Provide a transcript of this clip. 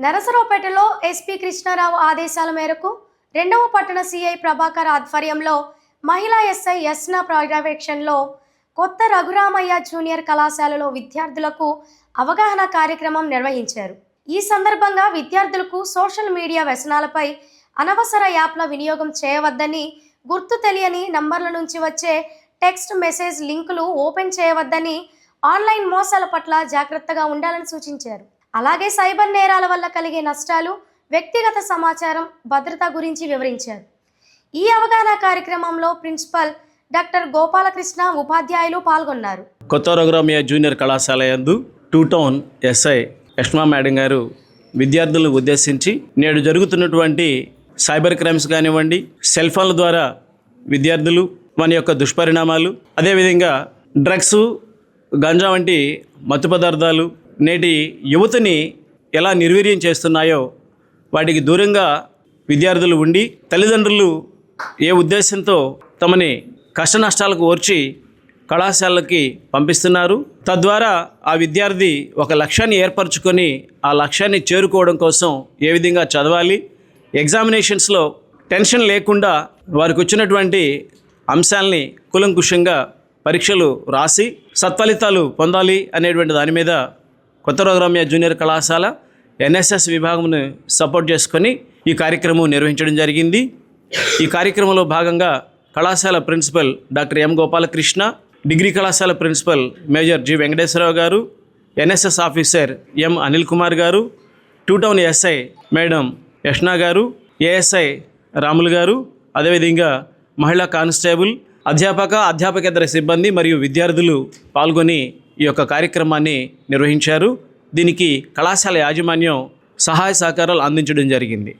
నరసరావుపేటలో SP Krishnarao ఆదేశాల మేరకు 2వ పట్టణ సిఐ ప్రభాకర్ ఆధ్వర్యంలో మహిళా ఎస్ఐ యస్నా పర్యవేక్షణలో కొత్త రఘురామయ్య జూనియర్ కళాశాలలో విద్యార్థులకు అవగాహన కార్యక్రమం నిర్వహించారు. ఈ సందర్భంగా విద్యార్థులకు సోషల్ మీడియా వ్యసనాలపై అనవసర యాప్ల వినియోగం చేయవద్దని, గుర్తు తెలియని నంబర్ల నుంచి వచ్చే టెక్స్ట్ మెసేజ్ లింకులు ఓపెన్ చేయవద్దని, ఆన్లైన్ మోసాల పట్ల జాగ్రత్తగా ఉండాలని సూచించారు. అలాగే సైబర్ నేరాల వల్ల కలిగే నష్టాలు, వ్యక్తిగత సమాచారం భద్రత గురించి వివరించారు. ఈ అవగాహన కార్యక్రమంలో ప్రిన్సిపల్ డాక్టర్ గోపాలకృష్ణ, ఉపాధ్యాయులు పాల్గొన్నారు. కొత్త రఘురామయ్య జూనియర్ కళాశాల యందు 2 టౌన్ ఎస్ఐ యష్మా మేడం గారు విద్యార్థులను ఉద్దేశించి నేడు జరుగుతున్నటువంటి సైబర్ క్రైమ్స్ కానివ్వండి, సెల్ ఫోన్ల ద్వారా విద్యార్థులు మన యొక్క దుష్పరిణామాలు, అదేవిధంగా డ్రగ్స్, గంజా వంటి మత్తు పదార్థాలు నేటి యువతని ఎలా నిర్వీర్యం చేస్తున్నాయో వాటికి దూరంగా విద్యార్థులు ఉండి, తల్లిదండ్రులు ఏ ఉద్దేశంతో తమని కష్ట నష్టాలకు ఓర్చి కళాశాలకి పంపిస్తున్నారు. తద్వారా ఆ విద్యార్థి ఒక లక్ష్యాన్ని ఏర్పరచుకొని ఆ లక్ష్యాన్ని చేరుకోవడం కోసం ఏ విధంగా చదవాలి, ఎగ్జామినేషన్స్లో టెన్షన్ లేకుండా వారికి వచ్చినటువంటి అంశాలని కూలంకుషంగా పరీక్షలు రాసి సత్ఫలితాలు పొందాలి అనేటువంటి దాని మీద కొత్త రఘురామయ్య జూనియర్ కళాశాల ఎన్ఎస్ఎస్ విభాగంను సపోర్ట్ చేసుకొని ఈ కార్యక్రమం నిర్వహించడం జరిగింది. ఈ కార్యక్రమంలో భాగంగా కళాశాల principal doctor M Gopalakrishna, degree కళాశాల ప్రిన్సిపల్ మేజర్ జి వెంకటేశ్వరరావు గారు, NSS officer M Anil Kumar గారు, 2 టౌన్ ఎస్ఐ మేడం యష్నా గారు, ఏఎస్ఐ రాములు గారు, అదేవిధంగా మహిళా కానిస్టేబుల్, అధ్యాపకేతర సిబ్బంది మరియు విద్యార్థులు పాల్గొని ఈ యొక్క కార్యక్రమాన్ని నిర్వహించారు. దీనికి కళాశాల యాజమాన్యం సహాయ సహకారాలు అందించడం జరిగింది.